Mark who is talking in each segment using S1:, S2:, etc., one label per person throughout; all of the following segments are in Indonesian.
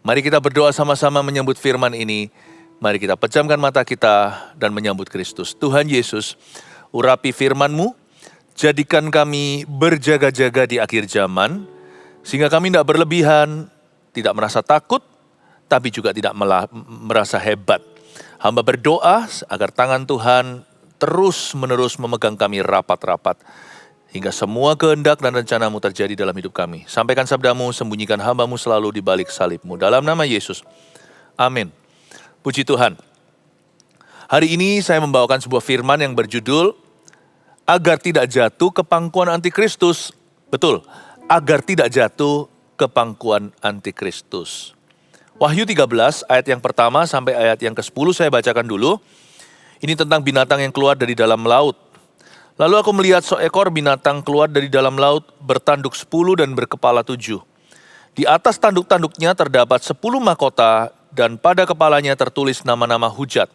S1: Mari kita berdoa sama-sama menyambut firman ini. Mari kita pejamkan mata kita dan menyambut Kristus. Tuhan Yesus, urapi firman-Mu, jadikan kami berjaga-jaga di akhir zaman, sehingga kami tidak berlebihan, tidak merasa takut, tapi juga tidak merasa hebat. Hamba berdoa agar tangan Tuhan terus-menerus memegang kami rapat-rapat, hingga semua kehendak dan rencana-Mu terjadi dalam hidup kami. Sampaikan sabda-Mu, sembunyikan hamba-Mu selalu di balik salib-Mu. Dalam nama Yesus, amin. Puji Tuhan. Hari ini saya membawakan sebuah firman yang berjudul, agar tidak jatuh ke pangkuan antikristus. Betul, agar tidak jatuh ke pangkuan antikristus. Wahyu 13 ayat yang pertama sampai ayat yang ke-10 saya bacakan dulu. Ini tentang binatang yang keluar dari dalam laut. Lalu aku melihat seekor binatang keluar dari dalam laut, bertanduk 10 dan berkepala 7. Di atas tanduk-tanduknya terdapat 10 mahkota, dan pada kepalanya tertulis nama-nama hujat.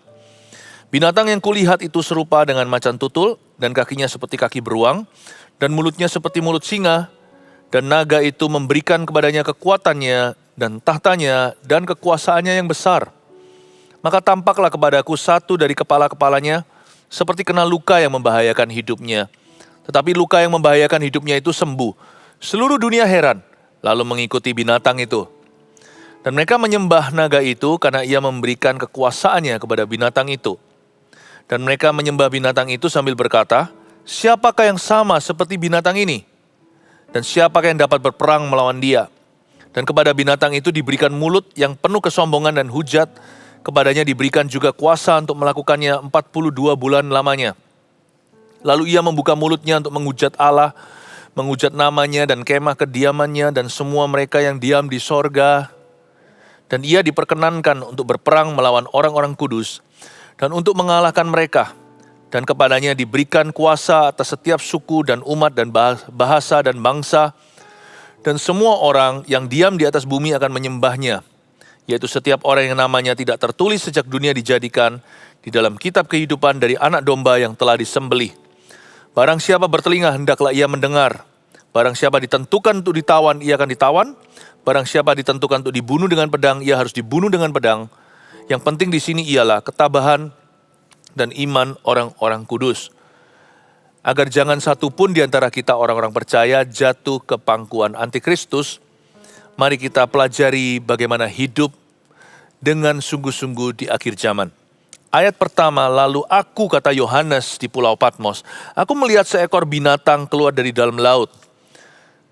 S1: Binatang yang kulihat itu serupa dengan macan tutul, dan kakinya seperti kaki beruang, dan mulutnya seperti mulut singa, dan naga itu memberikan kepadanya kekuatannya, dan tahtanya, dan kekuasaannya yang besar. Maka tampaklah kepadaku satu dari kepala-kepalanya, seperti kena luka yang membahayakan hidupnya. Tetapi luka yang membahayakan hidupnya itu sembuh. Seluruh dunia heran, lalu mengikuti binatang itu. Dan mereka menyembah naga itu karena ia memberikan kekuasaannya kepada binatang itu. Dan mereka menyembah binatang itu sambil berkata, siapakah yang sama seperti binatang ini? Dan siapakah yang dapat berperang melawan dia? Dan kepada binatang itu diberikan mulut yang penuh kesombongan dan hujat. Kepadanya diberikan juga kuasa untuk melakukannya 42 bulan lamanya. Lalu ia membuka mulutnya untuk menghujat Allah, menghujat namanya dan kemah kediamannya dan semua mereka yang diam di sorga. Dan ia diperkenankan untuk berperang melawan orang-orang kudus dan untuk mengalahkan mereka. Dan kepadanya diberikan kuasa atas setiap suku dan umat dan bahasa dan bangsa. Dan semua orang yang diam di atas bumi akan menyembahnya. Yaitu setiap orang yang namanya tidak tertulis sejak dunia dijadikan di dalam kitab kehidupan dari anak domba yang telah disembelih. Barang siapa bertelinga hendaklah ia mendengar. Barang siapa ditentukan untuk ditawan, ia akan ditawan. Barang siapa ditentukan untuk dibunuh dengan pedang, ia harus dibunuh dengan pedang. Yang penting di sini ialah ketabahan dan iman orang-orang kudus. Agar jangan satu pun di antara kita orang-orang percaya jatuh ke pangkuan antikristus, mari kita pelajari bagaimana hidup dengan sungguh-sungguh di akhir zaman. Ayat pertama, lalu aku, kata Yohanes di Pulau Patmos, aku melihat seekor binatang keluar dari dalam laut.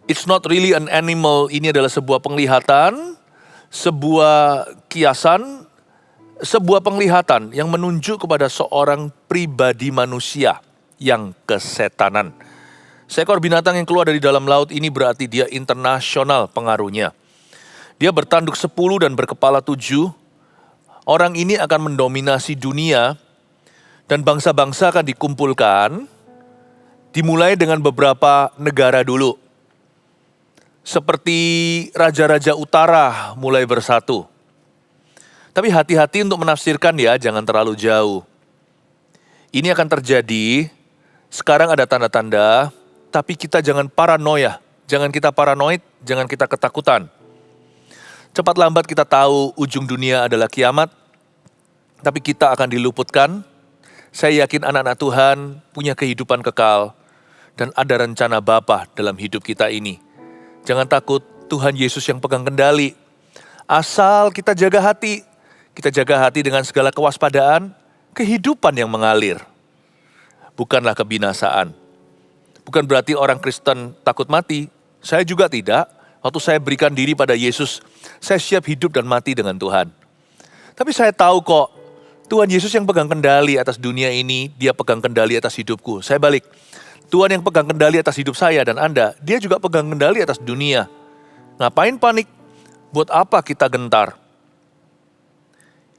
S1: It's not really an animal, ini adalah sebuah penglihatan, sebuah kiasan, sebuah penglihatan yang menunjuk kepada seorang pribadi manusia yang kesetanan. Seekor binatang yang keluar dari dalam laut ini berarti dia internasional pengaruhnya. Dia bertanduk 10 dan berkepala 7. Orang ini akan mendominasi dunia dan bangsa-bangsa akan dikumpulkan, dimulai dengan beberapa negara dulu. Seperti raja-raja utara mulai bersatu. Tapi hati-hati untuk menafsirkan ya, jangan terlalu jauh. Ini akan terjadi, sekarang ada tanda-tanda, tapi kita jangan paranoia, jangan kita paranoid, jangan kita ketakutan. Cepat lambat kita tahu ujung dunia adalah kiamat, tapi kita akan diluputkan. Saya yakin anak-anak Tuhan punya kehidupan kekal, dan ada rencana Bapa dalam hidup kita ini. Jangan takut, Tuhan Yesus yang pegang kendali. Asal kita jaga hati dengan segala kewaspadaan, kehidupan yang mengalir. Bukanlah kebinasaan. Bukan berarti orang Kristen takut mati. Saya juga tidak. Waktu saya berikan diri pada Yesus, saya siap hidup dan mati dengan Tuhan. Tapi saya tahu kok, Tuhan Yesus yang pegang kendali atas dunia ini, dia pegang kendali atas hidupku. Saya balik, Tuhan yang pegang kendali atas hidup saya dan Anda, dia juga pegang kendali atas dunia. Ngapain panik? Buat apa kita gentar?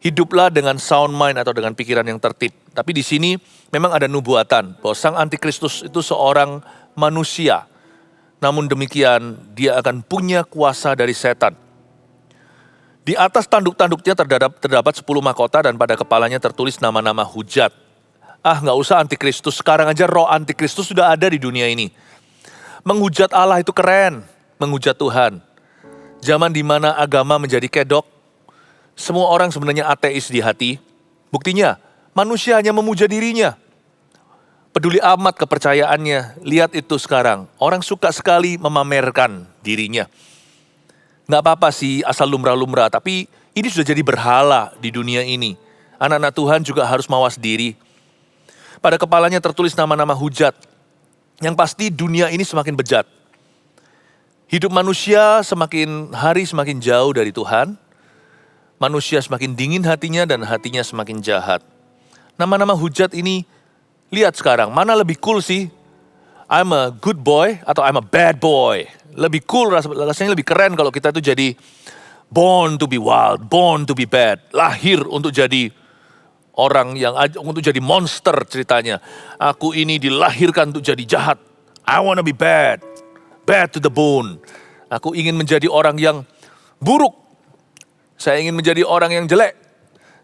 S1: Hiduplah dengan sound mind atau dengan pikiran yang tertib. Tapi di sini memang ada nubuatan bahwa Sang Antikristus itu seorang manusia. Namun demikian, dia akan punya kuasa dari setan. Di atas tanduk-tanduknya terdapat 10 mahkota dan pada kepalanya tertulis nama-nama hujat. Nggak usah antikristus, sekarang aja roh antikristus sudah ada di dunia ini. Menghujat Allah itu keren, menghujat Tuhan. Zaman di mana agama menjadi kedok, semua orang sebenarnya ateis di hati. Buktinya, manusia hanya memuja dirinya. Peduli amat kepercayaannya. Lihat itu sekarang, orang suka sekali memamerkan dirinya. Nggak apa-apa sih asal lumrah-lumrah, tapi ini sudah jadi berhala di dunia ini. Anak-anak Tuhan juga harus mawas diri. Pada kepalanya tertulis nama-nama hujat. Yang pasti dunia ini semakin bejat. Hidup manusia semakin hari semakin jauh dari Tuhan. Manusia semakin dingin hatinya dan hatinya semakin jahat. Nama-nama hujat ini, lihat sekarang, mana lebih cool sih? I'm a good boy atau I'm a bad boy? Lebih cool, rasanya lebih keren kalau kita itu jadi born to be wild, born to be bad. Lahir untuk jadi orang yang, untuk jadi monster ceritanya. Aku ini dilahirkan untuk jadi jahat. I wanna be bad, bad to the bone. Aku ingin menjadi orang yang buruk. Saya ingin menjadi orang yang jelek.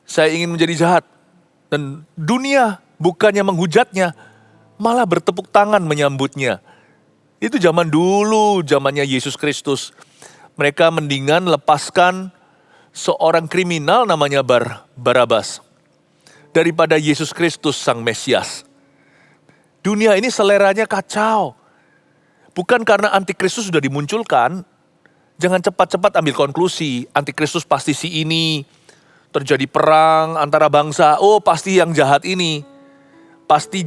S1: Saya ingin menjadi jahat. Dan dunia bukannya menghujatnya, malah bertepuk tangan menyambutnya. Itu zaman dulu, zamannya Yesus Kristus. Mereka mendingan lepaskan seorang kriminal namanya Barabas daripada Yesus Kristus sang Mesias. Dunia ini seleranya kacau. Bukan karena antikristus sudah dimunculkan. Jangan cepat-cepat ambil konklusi, antikristus pasti si ini. Terjadi perang antara bangsa, oh pasti yang jahat ini. Pasti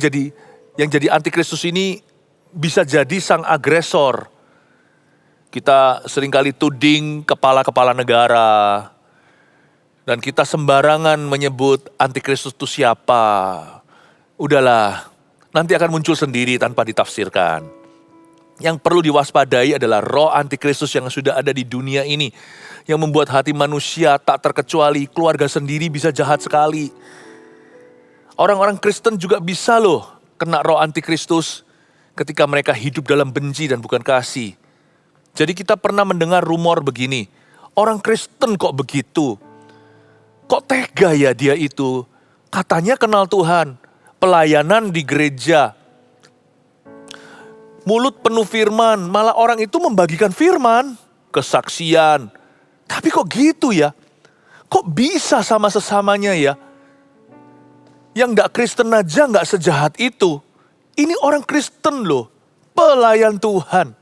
S1: yang jadi antikristus ini bisa jadi sang agresor. Kita seringkali tuding kepala-kepala negara. Dan kita sembarangan menyebut antikristus itu siapa. Udahlah, nanti akan muncul sendiri tanpa ditafsirkan. Yang perlu diwaspadai adalah roh antikristus yang sudah ada di dunia ini. Yang membuat hati manusia tak terkecuali keluarga sendiri bisa jahat sekali. Orang-orang Kristen juga bisa loh kena roh antikristus ketika mereka hidup dalam benci dan bukan kasih. Jadi kita pernah mendengar rumor begini, orang Kristen kok begitu? Kok tega ya dia itu? Katanya kenal Tuhan, pelayanan di gereja, mulut penuh firman, malah orang itu membagikan firman, kesaksian. Tapi kok gitu ya? Kok bisa sama sesamanya ya? Yang gak Kristen aja gak sejahat itu. Ini orang Kristen loh, pelayan Tuhan.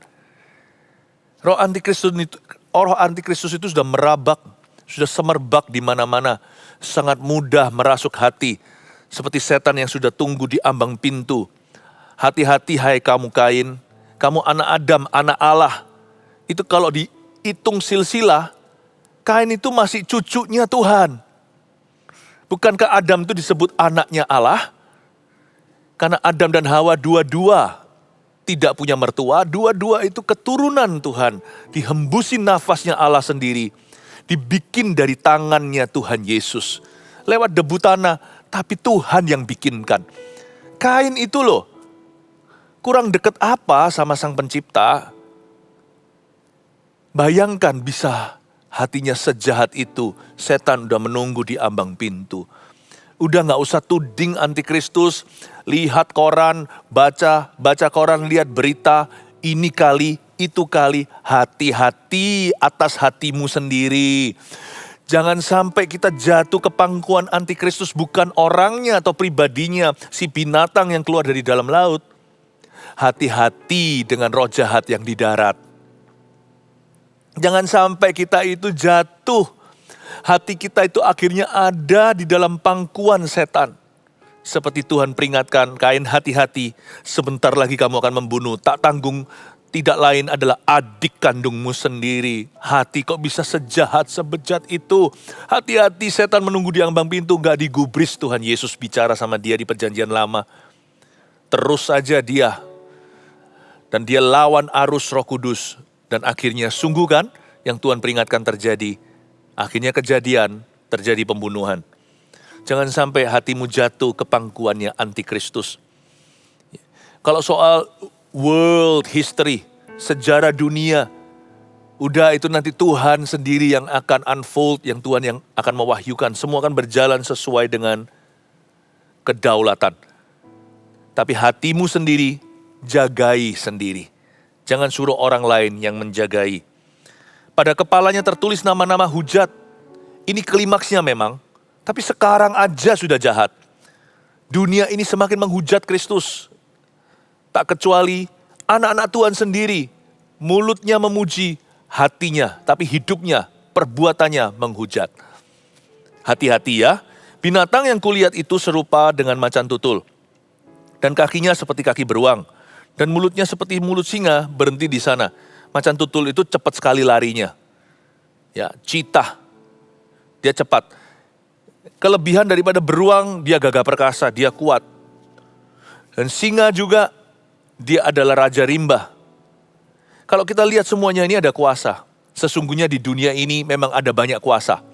S1: Roh antikristus itu sudah merabak, sudah semerbak di mana-mana, sangat mudah merasuk hati, seperti setan yang sudah tunggu di ambang pintu. Hati-hati hai kamu Kain, kamu anak Adam, anak Allah. Itu kalau dihitung silsilah, Kain itu masih cucunya Tuhan. Bukankah Adam itu disebut anaknya Allah? Karena Adam dan Hawa dua-dua tidak punya mertua, dua-dua itu keturunan Tuhan. Dihembusin nafasnya Allah sendiri. Dibikin dari tangannya Tuhan Yesus. Lewat debu tanah, tapi Tuhan yang bikinkan. Kain itu loh, kurang dekat apa sama sang pencipta? Bayangkan bisa hatinya sejahat itu, setan udah menunggu di ambang pintu. Udah gak usah tuding antikristus, lihat koran, baca koran, lihat berita, ini kali, itu kali, hati-hati atas hatimu sendiri. Jangan sampai kita jatuh ke pangkuan antikristus, bukan orangnya atau pribadinya, si binatang yang keluar dari dalam laut. Hati-hati dengan roh jahat yang di darat. Jangan sampai kita itu jatuh. Hati kita itu akhirnya ada di dalam pangkuan setan. Seperti Tuhan peringatkan, Kain hati-hati, sebentar lagi kamu akan membunuh. Tak tanggung, tidak lain adalah adik kandungmu sendiri. Hati kok bisa sejahat, sebejat itu. Hati-hati, setan menunggu di ambang pintu, gak digubris Tuhan Yesus bicara sama dia di perjanjian lama. Terus saja dia. Dan dia lawan arus Roh Kudus. Dan akhirnya sungguh kan yang Tuhan peringatkan terjadi. Akhirnya kejadian, terjadi pembunuhan. Jangan sampai hatimu jatuh ke pangkuannya antikristus. Kalau soal world history, sejarah dunia, udah itu nanti Tuhan sendiri yang akan unfold, yang Tuhan yang akan mewahyukan. Semua akan berjalan sesuai dengan kedaulatan. Tapi hatimu sendiri, jagai sendiri. Jangan suruh orang lain yang menjagai. Pada kepalanya tertulis nama-nama hujat. Ini klimaksnya memang, tapi sekarang aja sudah jahat. Dunia ini semakin menghujat Kristus. Tak kecuali anak-anak Tuhan sendiri, mulutnya memuji, hatinya, tapi hidupnya, perbuatannya menghujat. Hati-hati ya, binatang yang kulihat itu serupa dengan macan tutul. Dan kakinya seperti kaki beruang. Dan mulutnya seperti mulut singa, berhenti di sana. Macan tutul itu cepat sekali larinya. Ya, cheetah. Dia cepat. Kelebihan daripada beruang, dia gagah perkasa, dia kuat. Dan singa juga, dia adalah raja rimba. Kalau kita lihat semuanya ini ada kuasa. Sesungguhnya di dunia ini memang ada banyak kuasa.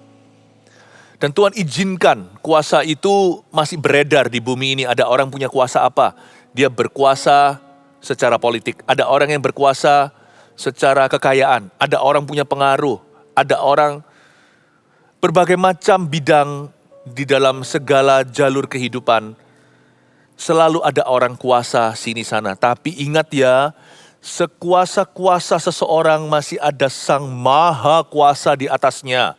S1: Dan Tuhan izinkan kuasa itu masih beredar di bumi ini. Ada orang punya kuasa apa? Dia berkuasa secara politik. Ada orang yang berkuasa secara kekayaan. Ada orang punya pengaruh. Ada orang berbagai macam bidang di dalam segala jalur kehidupan. Selalu ada orang kuasa sini sana. Tapi ingat ya, sekuasa-kuasa seseorang masih ada Sang Maha Kuasa di atasnya.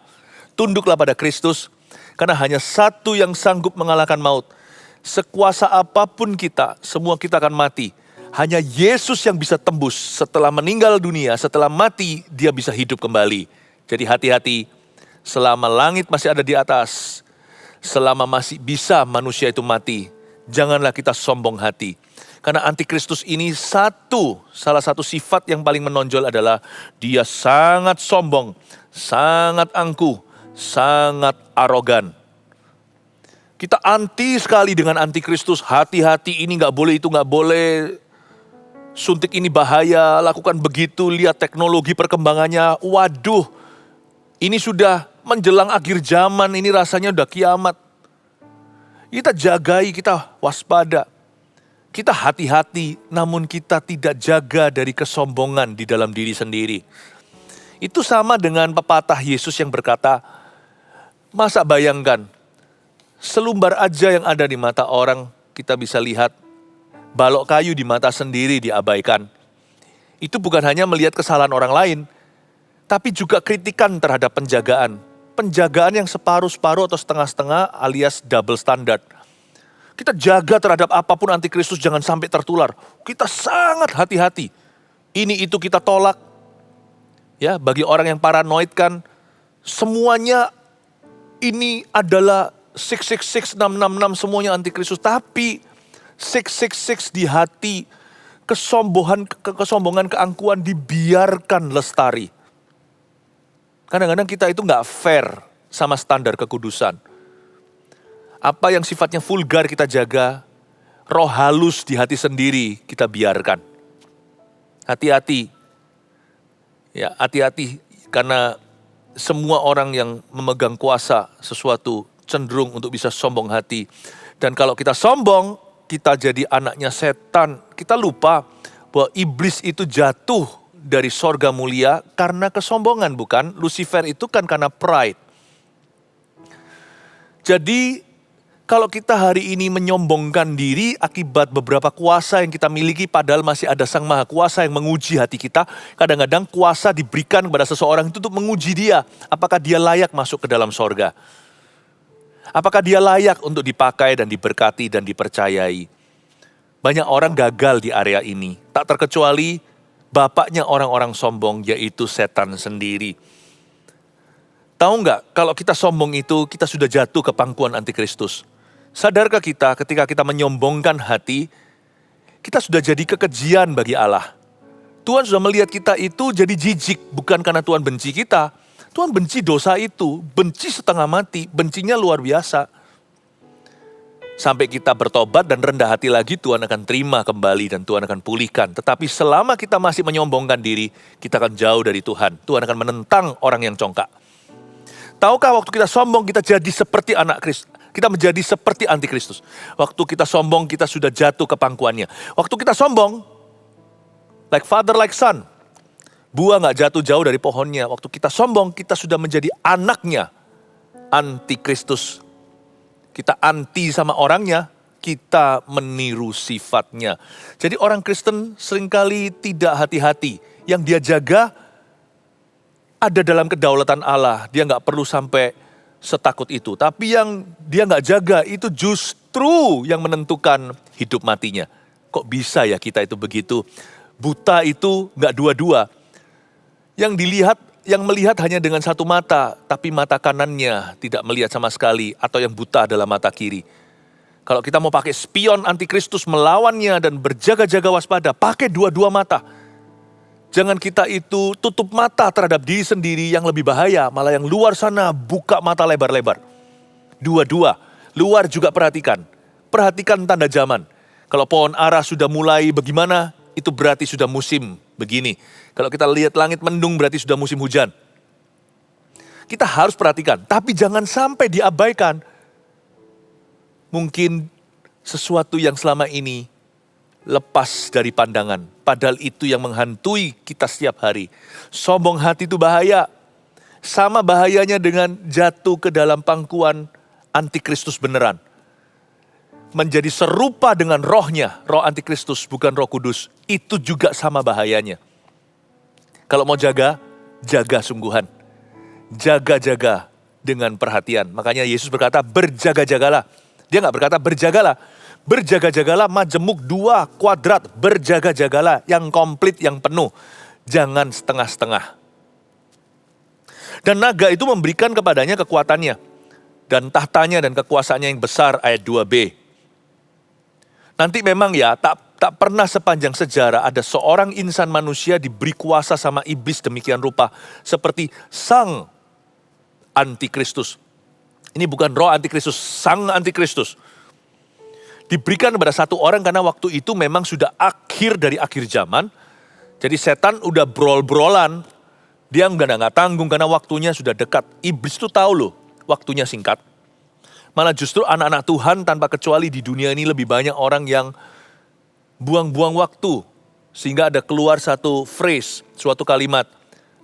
S1: Tunduklah pada Kristus, karena hanya satu yang sanggup mengalahkan maut. Sekuasa apapun kita, semua kita akan mati. Hanya Yesus yang bisa tembus setelah meninggal dunia, setelah mati, dia bisa hidup kembali. Jadi hati-hati, selama langit masih ada di atas, selama masih bisa manusia itu mati, janganlah kita sombong hati. Karena antikristus ini salah satu sifat yang paling menonjol adalah dia sangat sombong, sangat angkuh, sangat arogan. Kita anti sekali dengan antikristus. Hati-hati, ini gak boleh, itu gak boleh. Suntik ini bahaya, lakukan begitu, lihat teknologi perkembangannya. Waduh, ini sudah menjelang akhir zaman, ini rasanya udah kiamat. Kita jagai, kita waspada. Kita hati-hati, namun kita tidak jaga dari kesombongan di dalam diri sendiri. Itu sama dengan pepatah Yesus yang berkata, masa bayangkan, selumbar aja yang ada di mata orang, kita bisa lihat, balok kayu di mata sendiri diabaikan. Itu bukan hanya melihat kesalahan orang lain, tapi juga kritikan terhadap penjagaan. Penjagaan yang separuh-separuh atau setengah-setengah alias double standard. Kita jaga terhadap apapun antikristus, jangan sampai tertular. Kita sangat hati-hati. Ini itu kita tolak. Ya, bagi orang yang paranoid kan, semuanya ini adalah 666, 666 semuanya antikristus. Tapi 666 di hati, kesombongan, keangkuhan dibiarkan lestari. Kadang-kadang kita itu gak fair sama standar kekudusan. Apa yang sifatnya vulgar kita jaga, roh halus di hati sendiri kita biarkan. Hati-hati. Ya, hati-hati karena semua orang yang memegang kuasa sesuatu cenderung untuk bisa sombong hati. Dan kalau kita sombong, kita jadi anaknya setan. Kita lupa bahwa iblis itu jatuh dari sorga mulia karena kesombongan, bukan? Lucifer itu kan karena pride. Jadi kalau kita hari ini menyombongkan diri akibat beberapa kuasa yang kita miliki, padahal masih ada Sang Maha Kuasa yang menguji hati kita. Kadang-kadang kuasa diberikan kepada seseorang itu untuk menguji dia. Apakah dia layak masuk ke dalam sorga? Apakah dia layak untuk dipakai dan diberkati dan dipercayai? Banyak orang gagal di area ini. Tak terkecuali bapaknya orang-orang sombong, yaitu setan sendiri. Tahu nggak, kalau kita sombong itu, kita sudah jatuh ke pangkuan antikristus. Sadarkah kita ketika kita menyombongkan hati, kita sudah jadi kekejian bagi Allah. Tuhan sudah melihat kita itu jadi jijik, bukan karena Tuhan benci kita. Tuhan benci dosa itu, benci setengah mati, bencinya luar biasa. Sampai kita bertobat dan rendah hati lagi, Tuhan akan terima kembali dan Tuhan akan pulihkan. Tetapi selama kita masih menyombongkan diri, kita akan jauh dari Tuhan. Tuhan akan menentang orang yang congkak. Tahukah waktu kita sombong, kita jadi seperti anak Kristus. Kita menjadi seperti antikristus. Waktu kita sombong, kita sudah jatuh ke pangkuannya. Waktu kita sombong, like father, like son. Buah gak jatuh jauh dari pohonnya. Waktu kita sombong, kita sudah menjadi anaknya. Antikristus. Kita anti sama orangnya, kita meniru sifatnya. Jadi orang Kristen seringkali tidak hati-hati. Yang dia jaga, ada dalam kedaulatan Allah. Dia nggak perlu sampai setakut itu. Tapi yang dia nggak jaga itu justru yang menentukan hidup matinya. Kok bisa ya kita itu begitu? Buta itu nggak dua-dua. Yang melihat hanya dengan satu mata, tapi mata kanannya tidak melihat sama sekali, atau yang buta adalah mata kiri. Kalau kita mau pakai spion antikristus melawannya dan berjaga-jaga waspada, pakai dua-dua mata. Jangan kita itu tutup mata terhadap diri sendiri, yang lebih bahaya, malah yang luar sana buka mata lebar-lebar. Dua-dua, luar juga perhatikan. Perhatikan tanda zaman. Kalau pohon ara sudah mulai bagaimana, itu berarti sudah musim begini. Kalau kita lihat langit mendung berarti sudah musim hujan. Kita harus perhatikan, tapi jangan sampai diabaikan. Mungkin sesuatu yang selama ini lepas dari pandangan. Padahal itu yang menghantui kita setiap hari. Sombong hati itu bahaya. Sama bahayanya dengan jatuh ke dalam pangkuan antikristus beneran. Menjadi serupa dengan rohnya, roh antikristus bukan roh kudus. Itu juga sama bahayanya. Kalau mau jaga, jaga sungguhan. Jaga-jaga dengan perhatian. Makanya Yesus berkata berjaga-jagalah. Dia nggak berkata berjagalah. Berjaga-jagalah majemuk 2 kuadrat. Berjaga-jagalah yang komplit, yang penuh. Jangan setengah-setengah. Dan naga itu memberikan kepadanya kekuatannya. Dan tahtanya dan kekuasaannya yang besar, ayat 2b. Nanti memang ya, tak pernah sepanjang sejarah ada seorang insan manusia diberi kuasa sama iblis demikian rupa. Seperti sang antikristus. Ini bukan roh antikristus, sang antikristus. Diberikan kepada satu orang karena waktu itu memang sudah akhir dari akhir zaman. Jadi setan udah brol-brolan. Dia nggak tanggung karena waktunya sudah dekat. Iblis itu tahu loh, waktunya singkat. Malah justru anak-anak Tuhan tanpa kecuali di dunia ini lebih banyak orang yang buang-buang waktu. Sehingga ada keluar satu phrase, suatu kalimat,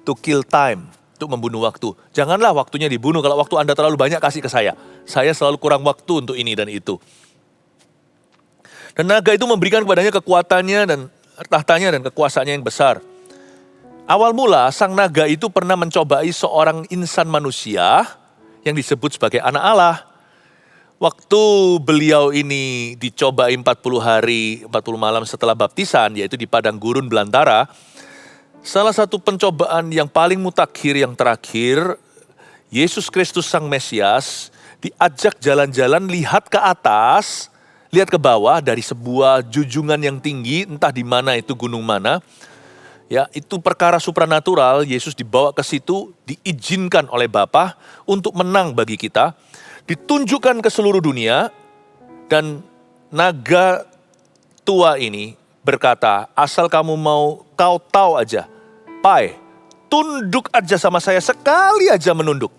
S1: to kill time, untuk membunuh waktu. Janganlah waktunya dibunuh, kalau waktu Anda terlalu banyak kasih ke saya. Saya selalu kurang waktu untuk ini dan itu. Dan naga itu memberikan kepadanya kekuatannya dan tahtanya dan kekuasaannya yang besar. Awal mula sang naga itu pernah mencobai seorang insan manusia yang disebut sebagai anak Allah. Waktu beliau ini dicobai 40 hari, 40 malam setelah baptisan, yaitu di padang gurun belantara, salah satu pencobaan yang paling mutakhir yang terakhir, Yesus Kristus Sang Mesias diajak jalan-jalan, lihat ke atas, lihat ke bawah dari sebuah junjungan yang tinggi, entah di mana itu gunung mana. Ya, itu perkara supranatural. Yesus dibawa ke situ, diizinkan oleh Bapa untuk menang bagi kita. Ditunjukkan ke seluruh dunia, dan naga tua ini berkata, asal kamu mau, kau tahu aja, Pai, tunduk aja sama saya, sekali aja menunduk.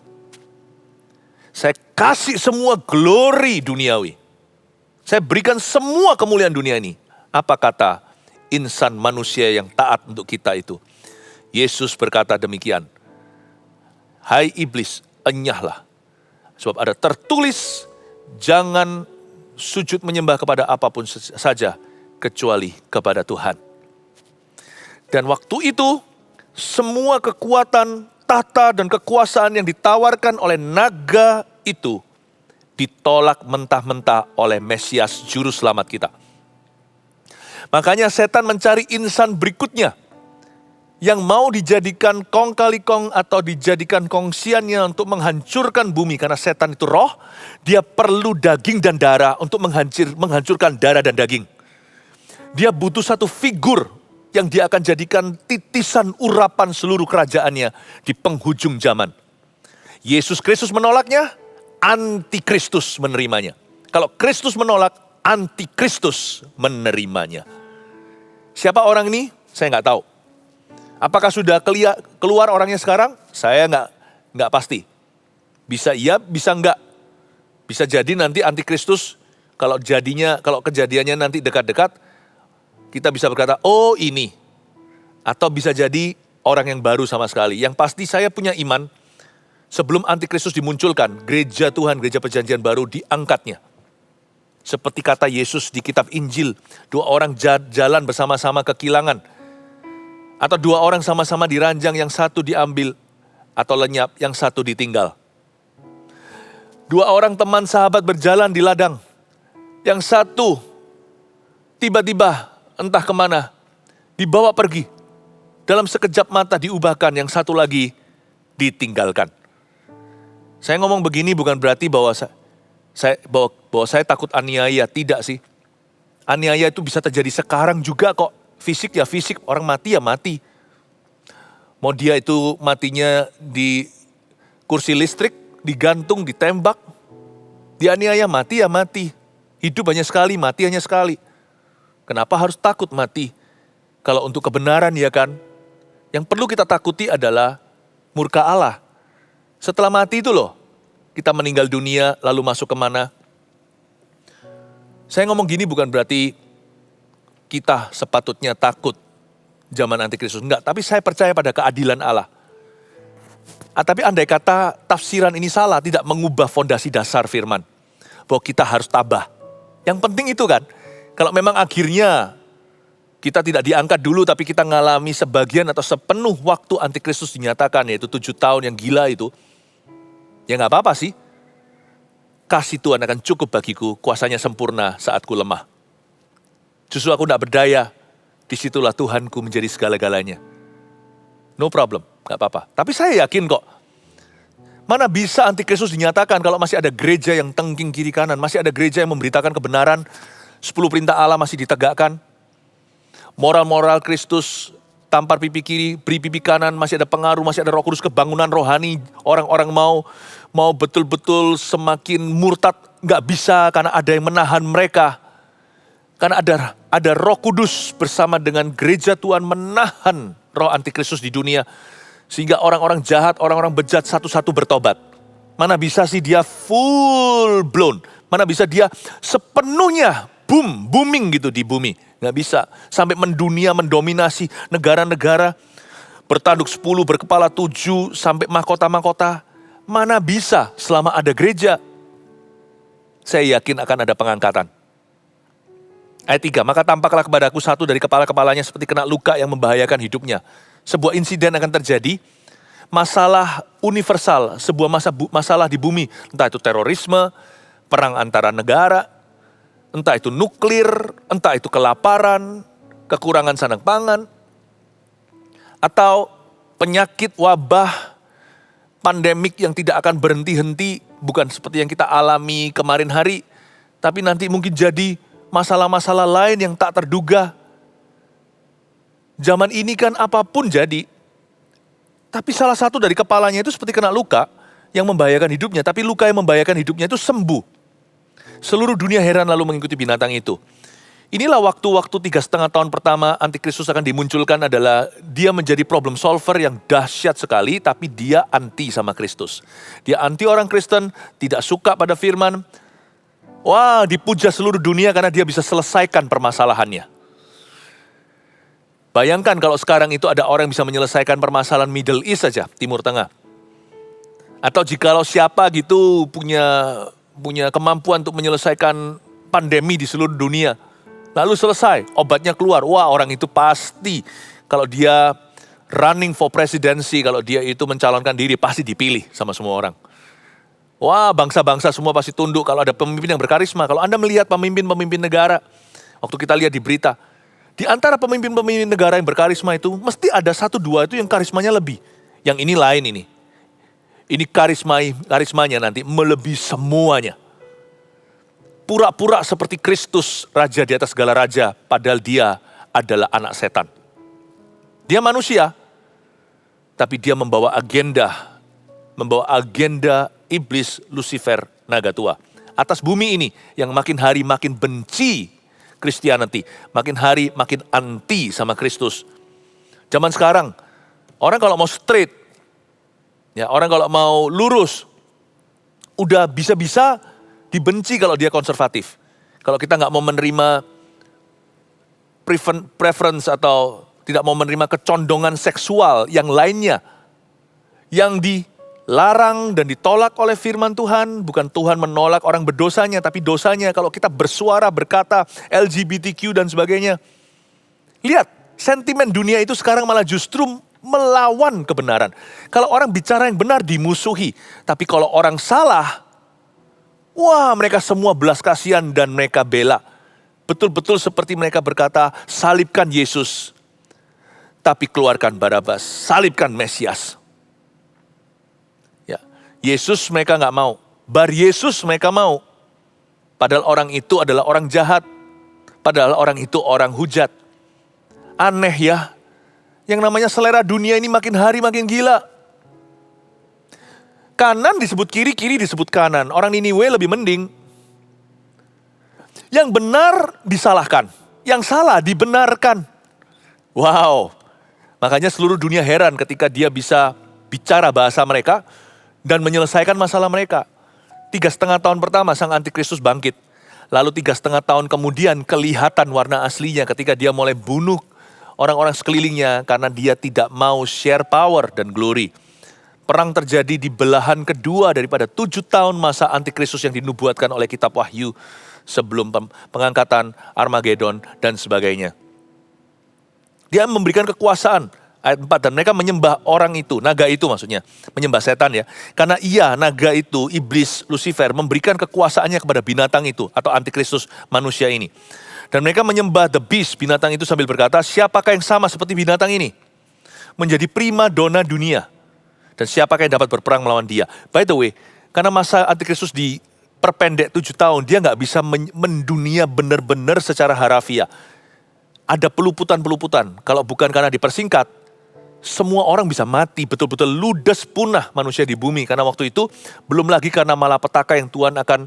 S1: Saya kasih semua glory duniawi. Saya berikan semua kemuliaan dunia ini. Apa kata insan manusia yang taat untuk kita itu? Yesus berkata demikian, hai iblis, enyahlah. Sebab ada tertulis, jangan sujud menyembah kepada apapun saja, kecuali kepada Tuhan. Dan waktu itu, semua kekuatan, tahta, dan kekuasaan yang ditawarkan oleh naga itu, ditolak mentah-mentah oleh Mesias Juru Selamat kita. Makanya setan mencari insan berikutnya, yang mau dijadikan kong kali kong atau dijadikan kongsiannya untuk menghancurkan bumi. Karena setan itu roh, dia perlu daging dan darah untuk menghancurkan darah dan daging. Dia butuh satu figur yang dia akan jadikan titisan urapan seluruh kerajaannya di penghujung zaman. Yesus Kristus menolaknya, antikristus menerimanya. Kalau Kristus menolak, antikristus menerimanya. Siapa orang ini? Saya nggak tahu. Apakah sudah keluar orangnya sekarang? Saya nggak pasti. Bisa iya, bisa enggak. Bisa jadi nanti antikristus, kalau kejadiannya nanti dekat-dekat, kita bisa berkata, oh ini. Atau bisa jadi orang yang baru sama sekali. Yang pasti saya punya iman, sebelum antikristus dimunculkan, gereja Tuhan, gereja perjanjian baru diangkatnya. Seperti kata Yesus di kitab Injil, 2 orang jalan bersama-sama ke kilangan. Atau 2 orang sama-sama di ranjang, yang satu diambil atau lenyap, yang satu ditinggal. 2 orang teman sahabat berjalan di ladang. Yang satu tiba-tiba entah kemana, dibawa pergi. Dalam sekejap mata diubahkan, yang satu lagi ditinggalkan. Saya ngomong begini bukan berarti bahwa saya takut aniaya, tidak sih. Aniaya itu bisa terjadi sekarang juga kok. Fisik ya fisik, orang mati ya mati. Mau dia itu matinya di kursi listrik, digantung, ditembak, dianiaya, mati ya mati. Hidup hanya sekali, mati hanya sekali. Kenapa harus takut mati? Kalau untuk kebenaran ya kan, yang perlu kita takuti adalah murka Allah. Setelah mati itu loh, kita meninggal dunia lalu masuk kemana? Saya ngomong gini bukan berarti kita sepatutnya takut zaman antikristus. Enggak, tapi saya percaya pada keadilan Allah. Tapi andai kata tafsiran ini salah, tidak mengubah fondasi dasar firman. Bahwa kita harus tabah. Yang penting itu kan, kalau memang akhirnya kita tidak diangkat dulu, tapi kita ngalami sebagian atau sepenuh waktu antikristus dinyatakan, yaitu 7 tahun yang gila itu, ya nggak apa-apa sih. Kasih Tuhan akan cukup bagiku, kuasanya sempurna saat ku lemah. Justru aku tidak berdaya, disitulah Tuhanku menjadi segala-galanya. No problem, nggak apa-apa. Tapi saya yakin kok, mana bisa antikristus dinyatakan kalau masih ada gereja yang tengking kiri kanan, masih ada gereja yang memberitakan kebenaran, 10 perintah Allah masih ditegakkan, moral-moral Kristus, tampar pipi kiri, beri pipi kanan, masih ada pengaruh, masih ada Roh Kudus, kebangunan rohani, orang-orang mau betul-betul semakin murtad, nggak bisa karena ada yang menahan mereka. Karena ada Roh Kudus bersama dengan gereja Tuhan menahan roh antikristus di dunia. Sehingga orang-orang jahat, orang-orang bejat satu-satu bertobat. Mana bisa sih dia full blown. Mana bisa dia sepenuhnya booming gitu di bumi. Nggak bisa. Sampai mendunia, mendominasi negara-negara. Bertanduk 10, berkepala 7, sampai mahkota-mahkota. Mana bisa selama ada gereja. Saya yakin akan ada pengangkatan. Ayat 3, maka tampaklah kepadaku satu dari kepala-kepalanya seperti kena luka yang membahayakan hidupnya. Sebuah insiden akan terjadi, masalah universal, sebuah masalah di bumi. Entah itu terorisme, perang antara negara, entah itu nuklir, entah itu kelaparan, kekurangan sandang pangan, atau penyakit, wabah, pandemik yang tidak akan berhenti-henti, bukan seperti yang kita alami kemarin hari, tapi nanti mungkin jadi masalah-masalah lain yang tak terduga. Zaman ini kan apapun jadi. Tapi salah satu dari kepalanya itu seperti kena luka yang membahayakan hidupnya. Tapi luka yang membahayakan hidupnya itu sembuh. Seluruh dunia heran lalu mengikuti binatang itu. Inilah waktu-waktu 3,5 tahun pertama antikristus akan dimunculkan adalah dia menjadi problem solver yang dahsyat sekali. Tapi dia anti sama Kristus. Dia anti orang Kristen, tidak suka pada firman. Wah, dipuja seluruh dunia karena dia bisa selesaikan permasalahannya. Bayangkan kalau sekarang itu ada orang yang bisa menyelesaikan permasalahan Middle East saja, Timur Tengah. Atau jikalau siapa gitu punya kemampuan untuk menyelesaikan pandemi di seluruh dunia. Lalu selesai, obatnya keluar. Wah, orang itu pasti kalau dia running for presidency, kalau dia itu mencalonkan diri, pasti dipilih sama semua orang. Wah, bangsa-bangsa semua pasti tunduk kalau ada pemimpin yang berkarisma. Kalau Anda melihat pemimpin-pemimpin negara, waktu kita lihat di berita, di antara pemimpin-pemimpin negara yang berkarisma itu, mesti ada 1-2 itu yang karismanya lebih. Yang ini lain ini. Ini karismanya nanti melebihi semuanya. Pura-pura seperti Kristus, raja di atas segala raja, padahal dia adalah anak setan. Dia manusia, tapi dia membawa agenda iblis Lucifer naga tua atas bumi ini yang makin hari makin benci Christianity, makin hari makin anti sama Kristus. Zaman sekarang orang kalau mau straight, ya orang kalau mau lurus, udah bisa-bisa dibenci kalau dia konservatif. Kalau kita nggak mau menerima preference atau tidak mau menerima kecondongan seksual yang lainnya, yang dilarang dan ditolak oleh firman Tuhan. Bukan Tuhan menolak orang berdosanya, tapi dosanya kalau kita bersuara, berkata LGBTQ dan sebagainya. Lihat, sentimen dunia itu sekarang malah justru melawan kebenaran. Kalau orang bicara yang benar dimusuhi, tapi kalau orang salah, wah mereka semua belas kasihan dan mereka bela. Betul-betul seperti mereka berkata, salibkan Yesus, tapi keluarkan Barabas, salibkan Mesias. Ya, Yesus mereka nggak mau, Bar Yesus mereka mau. Padahal orang itu adalah orang jahat, padahal orang itu orang hujat. Aneh ya, yang namanya selera dunia ini makin hari makin gila. Kanan disebut kiri, kiri disebut kanan. Orang Niniwe lebih mending. Yang benar disalahkan, yang salah dibenarkan. Wow, makanya seluruh dunia heran ketika dia bisa bicara bahasa mereka dan menyelesaikan masalah mereka. 3,5 tahun pertama sang antikristus bangkit. Lalu 3,5 tahun kemudian kelihatan warna aslinya ketika dia mulai bunuh orang-orang sekelilingnya karena dia tidak mau share power dan glory. Perang terjadi di belahan kedua daripada 7 tahun masa antikristus yang dinubuatkan oleh kitab Wahyu sebelum pengangkatan Armageddon dan sebagainya. Dia memberikan kekuasaan, ayat 4, dan mereka menyembah orang itu, naga itu maksudnya, menyembah setan ya. Karena naga itu, iblis, Lucifer, memberikan kekuasaannya kepada binatang itu, atau antikristus manusia ini. Dan mereka menyembah the beast, binatang itu sambil berkata, siapakah yang sama seperti binatang ini? Menjadi prima dona dunia. Dan siapakah yang dapat berperang melawan dia? By the way, karena masa antikristus diperpendek 7 tahun, dia nggak bisa mendunia benar-benar secara harafiah. Ada peluputan-peluputan, kalau bukan karena dipersingkat, semua orang bisa mati, betul-betul ludes punah manusia di bumi. Karena waktu itu, belum lagi karena malapetaka yang Tuhan akan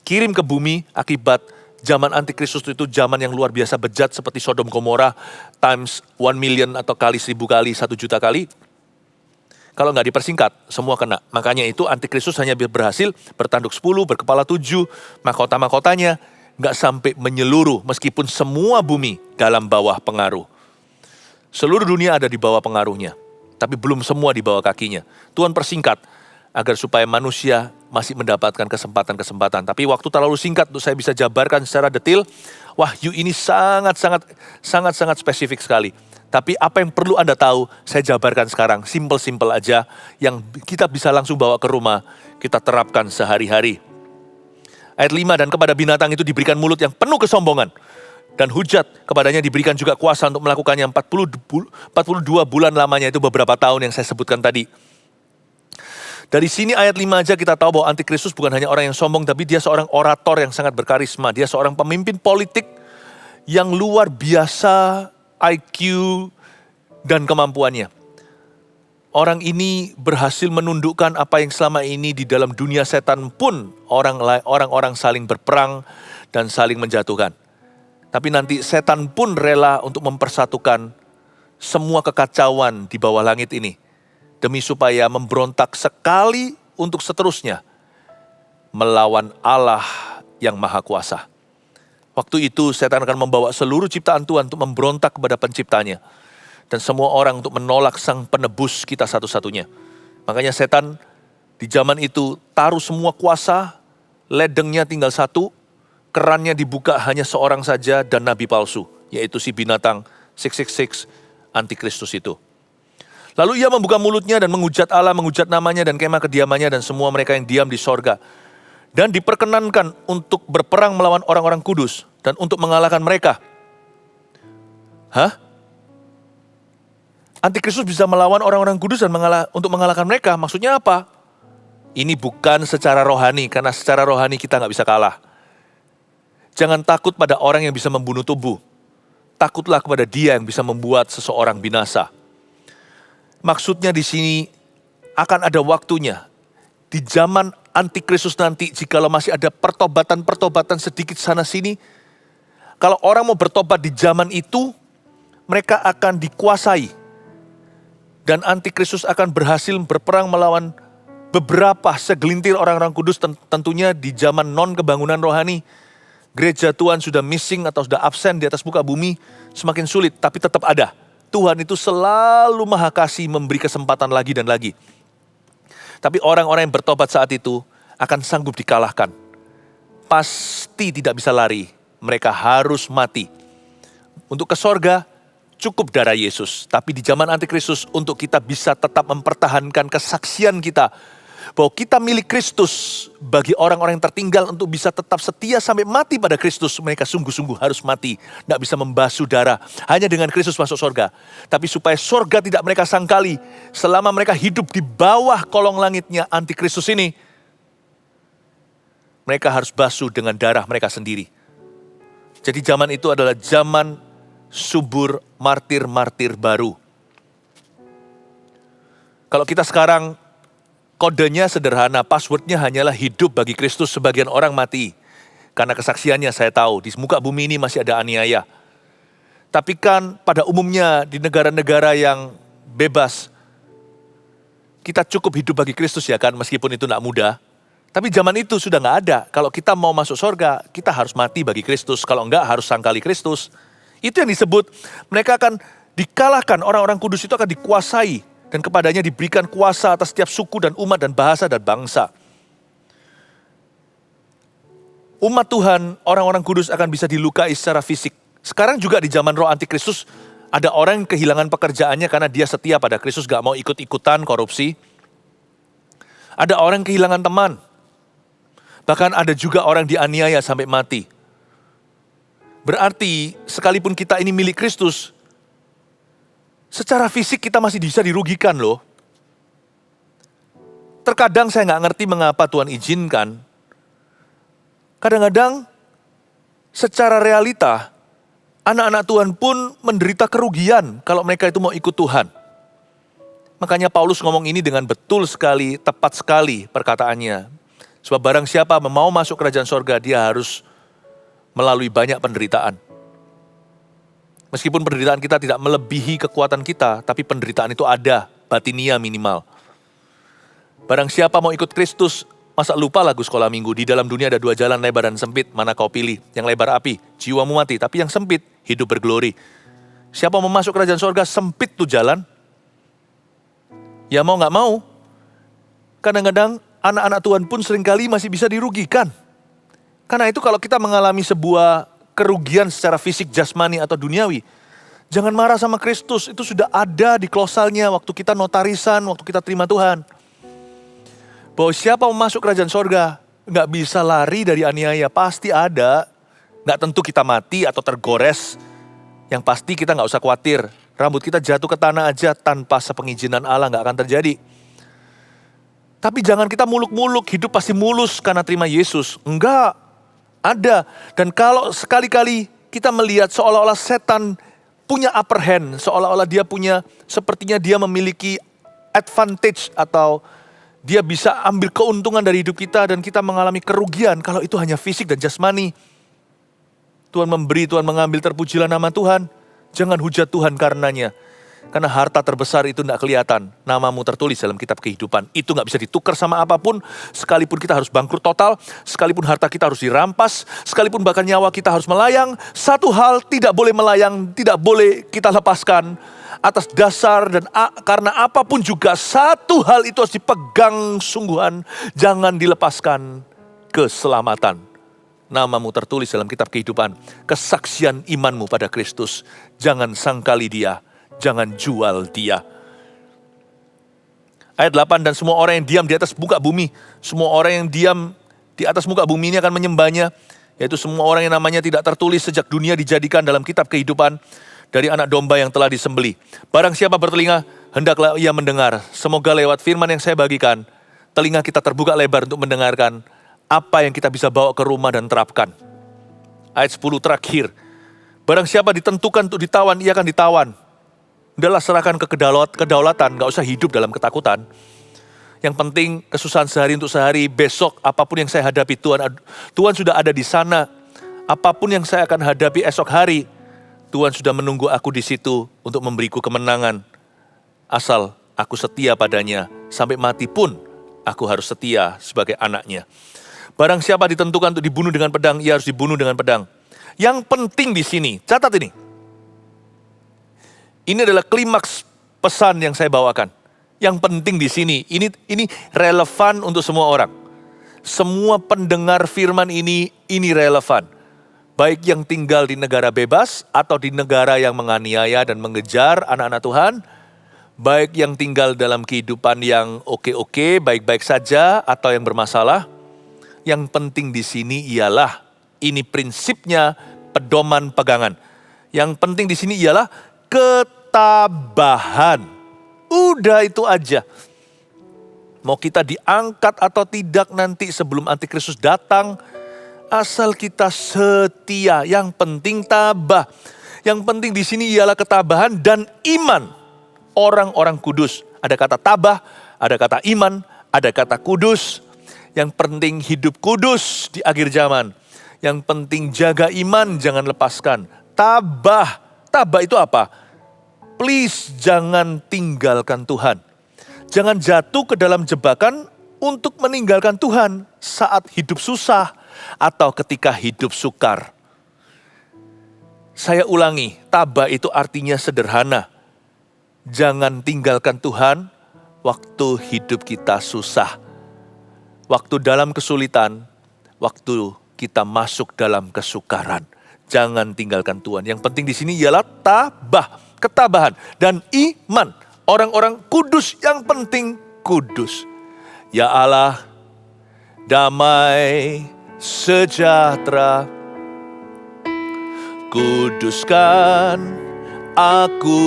S1: kirim ke bumi akibat zaman antikristus itu zaman yang luar biasa bejat seperti Sodom Gomora times 1 million atau kali 1.000 kali, 1 juta kali. Kalau nggak dipersingkat, semua kena. Makanya itu antikristus hanya berhasil bertanduk 10, berkepala 7, mahkota-mahkotanya nggak sampai menyeluruh meskipun semua bumi dalam bawah pengaruh. Seluruh dunia ada di bawah pengaruhnya, tapi belum semua di bawah kakinya. Tuhan persingkat agar supaya manusia masih mendapatkan kesempatan-kesempatan. Tapi waktu terlalu singkat untuk saya bisa jabarkan secara detail. Wahyu ini sangat spesifik sekali. Tapi apa yang perlu Anda tahu, saya jabarkan sekarang. Simple aja, yang kita bisa langsung bawa ke rumah, kita terapkan sehari-hari. Ayat 5, dan kepada binatang itu diberikan mulut yang penuh kesombongan. Dan hujat kepadanya diberikan juga kuasa untuk melakukannya 42 bulan lamanya, itu beberapa tahun yang saya sebutkan tadi. Dari sini ayat 5 aja kita tahu bahwa antikristus bukan hanya orang yang sombong, tapi dia seorang orator yang sangat berkarisma. Dia seorang pemimpin politik yang luar biasa IQ dan kemampuannya. Orang ini berhasil menundukkan apa yang selama ini di dalam dunia setan pun orang-orang saling berperang dan saling menjatuhkan. Tapi nanti setan pun rela untuk mempersatukan semua kekacauan di bawah langit ini. Demi supaya memberontak sekali untuk seterusnya melawan Allah yang Maha Kuasa. Waktu itu setan akan membawa seluruh ciptaan Tuhan untuk memberontak kepada penciptanya. Dan semua orang untuk menolak sang penebus kita satu-satunya. Makanya setan di zaman itu taruh semua kuasa, ledengnya tinggal satu, kerannya dibuka hanya seorang saja dan nabi palsu, yaitu si binatang 666 antikristus itu. Lalu ia membuka mulutnya dan menghujat Allah, menghujat namanya dan kemah kediamannya dan semua mereka yang diam di sorga. Dan diperkenankan untuk berperang melawan orang-orang kudus dan untuk mengalahkan mereka. Antikristus bisa melawan orang-orang kudus dan untuk mengalahkan mereka. Maksudnya apa? Ini bukan secara rohani, karena secara rohani kita nggak bisa kalah. Jangan takut pada orang yang bisa membunuh tubuh. Takutlah kepada dia yang bisa membuat seseorang binasa. Maksudnya di sini akan ada waktunya. Di zaman antikristus nanti, jikalau masih ada pertobatan-pertobatan sedikit sana-sini, kalau orang mau bertobat di zaman itu, mereka akan dikuasai. Dan antikristus akan berhasil berperang melawan beberapa segelintir orang-orang kudus, tentunya di zaman non-kebangunan rohani. Gereja Tuhan sudah missing atau sudah absen di atas muka bumi, semakin sulit, tapi tetap ada. Tuhan itu selalu Maha Kasih memberi kesempatan lagi dan lagi. Tapi orang-orang yang bertobat saat itu akan sanggup dikalahkan. Pasti tidak bisa lari, mereka harus mati. Untuk ke sorga, cukup darah Yesus. Tapi di zaman antikristus untuk kita bisa tetap mempertahankan kesaksian kita bahwa kita milik Kristus, bagi orang-orang yang tertinggal untuk bisa tetap setia sampai mati pada Kristus, mereka sungguh-sungguh harus mati. Tidak bisa membasuh darah hanya dengan Kristus masuk sorga. Tapi supaya sorga tidak mereka sangkali, selama mereka hidup di bawah kolong langitnya antikristus ini, mereka harus basuh dengan darah mereka sendiri. Jadi zaman itu adalah zaman subur martir-martir baru. Kalau kita sekarang, kodenya sederhana, passwordnya hanyalah hidup bagi Kristus. Sebagian orang mati. Karena kesaksiannya saya tahu, di muka bumi ini masih ada aniaya. Tapi kan pada umumnya di negara-negara yang bebas, kita cukup hidup bagi Kristus ya kan, meskipun itu tidak mudah. Tapi zaman itu sudah nggak ada. Kalau kita mau masuk sorga, kita harus mati bagi Kristus. Kalau enggak, harus sangkali Kristus. Itu yang disebut, mereka akan dikalahkan, orang-orang kudus itu akan dikuasai. Dan kepadanya diberikan kuasa atas setiap suku dan umat dan bahasa dan bangsa. Umat Tuhan, orang-orang kudus akan bisa dilukai secara fisik. Sekarang juga di zaman roh antikristus, ada orang yang kehilangan pekerjaannya karena dia setia pada Kristus, gak mau ikut-ikutan korupsi. Ada orang kehilangan teman. Bahkan ada juga orang dianiaya sampai mati. Berarti sekalipun kita ini milik Kristus, secara fisik kita masih bisa dirugikan loh. Terkadang saya nggak ngerti mengapa Tuhan izinkan. Kadang-kadang secara realita, anak-anak Tuhan pun menderita kerugian kalau mereka itu mau ikut Tuhan. Makanya Paulus ngomong ini dengan betul sekali, tepat sekali perkataannya. Sebab barang siapa mau masuk kerajaan sorga, dia harus melalui banyak penderitaan. Meskipun penderitaan kita tidak melebihi kekuatan kita, tapi penderitaan itu ada, batinia minimal. Barang siapa mau ikut Kristus, masa lupa lagu sekolah minggu, di dalam dunia ada dua jalan, lebar dan sempit, mana kau pilih? Yang lebar api, jiwamu mati, tapi yang sempit, hidup berglori. Siapa mau masuk kerajaan sorga, sempit tuh jalan. Ya mau gak mau, kadang-kadang anak-anak Tuhan pun seringkali masih bisa dirugikan. Karena itu kalau kita mengalami sebuah kerugian secara fisik, jasmani atau duniawi, jangan marah sama Kristus, itu sudah ada di klausalnya waktu kita notarisan, waktu kita terima Tuhan. Bahwa siapa mau masuk kerajaan sorga, gak bisa lari dari aniaya, pasti ada. Gak tentu kita mati atau tergores, yang pasti kita gak usah khawatir. Rambut kita jatuh ke tanah aja tanpa sepengizinan Allah gak akan terjadi. Tapi jangan kita muluk-muluk, hidup pasti mulus karena terima Yesus. Enggak. Ada. Dan kalau sekali-kali kita melihat seolah-olah setan punya upper hand, seolah-olah dia punya, sepertinya dia memiliki advantage atau dia bisa ambil keuntungan dari hidup kita dan kita mengalami kerugian kalau itu hanya fisik dan jasmani. Tuhan memberi, Tuhan mengambil, terpujilah nama Tuhan. Jangan hujat Tuhan karenanya. Karena harta terbesar itu tidak kelihatan. Namamu tertulis dalam kitab kehidupan. Itu gak bisa ditukar sama apapun. Sekalipun kita harus bangkrut total. Sekalipun harta kita harus dirampas. Sekalipun bahkan nyawa kita harus melayang. Satu hal tidak boleh melayang. Tidak boleh kita lepaskan. Atas dasar dan karena apapun juga. Satu hal itu harus dipegang sungguhan. Jangan dilepaskan. Keselamatan. Namamu tertulis dalam kitab kehidupan. Kesaksian imanmu pada Kristus. Jangan sangkali dia. Jangan jual dia. Ayat 8, dan semua orang yang diam di atas muka bumi, semua orang yang diam di atas muka bumi ini akan menyembahnya, yaitu semua orang yang namanya tidak tertulis sejak dunia dijadikan dalam kitab kehidupan dari anak domba yang telah disembelih. Barang siapa bertelinga, hendaklah ia mendengar. Semoga lewat firman yang saya bagikan, telinga kita terbuka lebar untuk mendengarkan apa yang kita bisa bawa ke rumah dan terapkan. Ayat 10 terakhir, barang siapa ditentukan untuk ditawan, ia akan ditawan. Udahlah serahkan ke kedaulatan, gak usah hidup dalam ketakutan. Yang penting kesusahan sehari untuk sehari, besok apapun yang saya hadapi, Tuhan sudah ada di sana. Apapun yang saya akan hadapi esok hari, Tuhan sudah menunggu aku di situ untuk memberiku kemenangan. Asal aku setia padanya, sampai mati pun aku harus setia sebagai anaknya. Barang siapa ditentukan untuk dibunuh dengan pedang, ia harus dibunuh dengan pedang. Yang penting di sini, catat ini. Ini adalah klimaks pesan yang saya bawakan. Yang penting di sini, ini relevan untuk semua orang. Semua pendengar firman ini relevan. baik yang tinggal di negara bebas atau di negara yang menganiaya dan mengejar anak-anak Tuhan, baik yang tinggal dalam kehidupan yang oke-oke, baik-baik saja atau yang bermasalah, yang penting di sini ialah, ini prinsipnya pedoman pegangan. Yang penting di sini ialah ketabahan. Udah itu aja. Mau kita diangkat atau tidak nanti sebelum Antikristus datang, asal kita setia, yang penting tabah. Yang penting di sini ialah ketabahan dan iman orang-orang kudus. Ada kata tabah, ada kata iman, ada kata kudus. Yang penting hidup kudus di akhir zaman. Yang penting jaga iman, jangan lepaskan. Tabah, tabah itu apa? Please jangan tinggalkan Tuhan. Jangan jatuh ke dalam jebakan untuk meninggalkan Tuhan saat hidup susah atau ketika hidup sukar. Saya ulangi, tabah itu artinya sederhana. Jangan tinggalkan Tuhan waktu hidup kita susah. Waktu dalam kesulitan, waktu kita masuk dalam kesukaran. Jangan tinggalkan Tuhan. Yang penting di sini ialah tabah, ketabahan dan iman. Orang-orang kudus, yang penting kudus. Ya Allah, damai sejahtera, kuduskan aku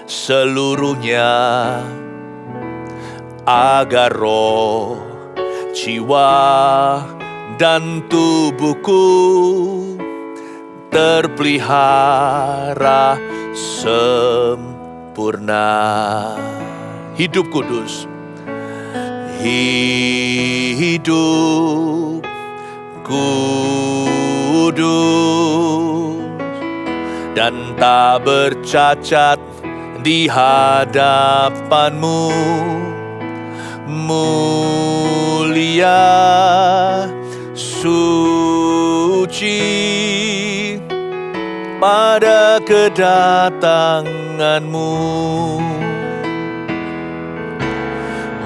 S1: seluruhnya, agar roh, jiwa, dan tubuhku terpelihara sempurna. Hidup kudus, hidup kudus dan tak bercacat di hadapanmu, mulia, suci pada kedatanganmu.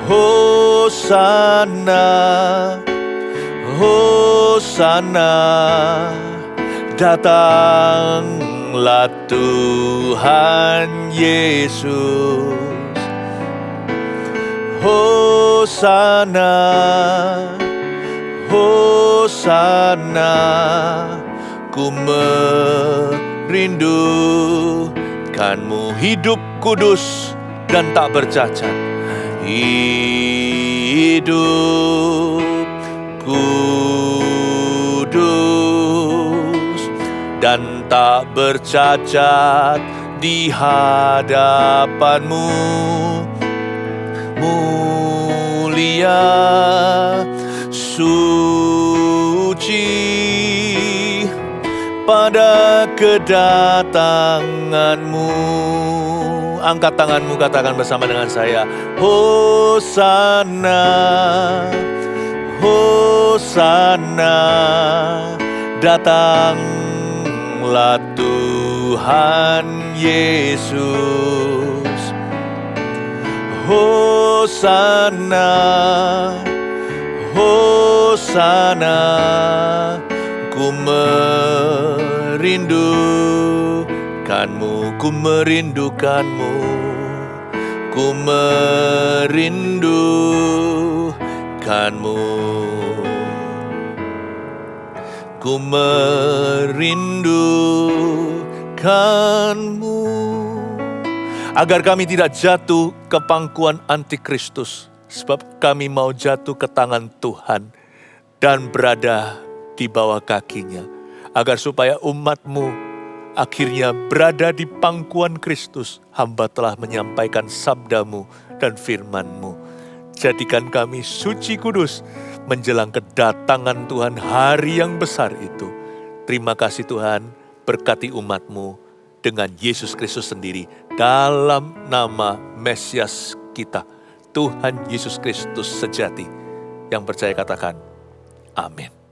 S1: Hosana, Hosana, datanglah Tuhan Yesus. Hosana, Hosana, ku merindukanmu. Hidup kudus dan tak bercacat. Hidup kudus dan tak bercacat di hadapanmu, mulia, suci pada kedatanganmu. Angkat tanganmu, katakan bersama dengan saya. Hosana, Hosana, datanglah Tuhan Yesus. Hosana, Hosana, ku merindukanmu, ku merindukanmu, ku merindukanmu, ku merindukanmu. Agar kami tidak jatuh ke pangkuan antikristus, sebab kami mau jatuh ke tangan Tuhan dan berada di bawah kakinya. Agar supaya umat-Mu akhirnya berada di pangkuan Kristus, hamba telah menyampaikan sabda-Mu dan firman-Mu. Jadikan kami suci kudus menjelang kedatangan Tuhan hari yang besar itu. Terima kasih Tuhan, berkati umat-Mu dengan Yesus Kristus sendiri. Dalam nama Mesias kita, Tuhan Yesus Kristus sejati. Yang percaya katakan, amin.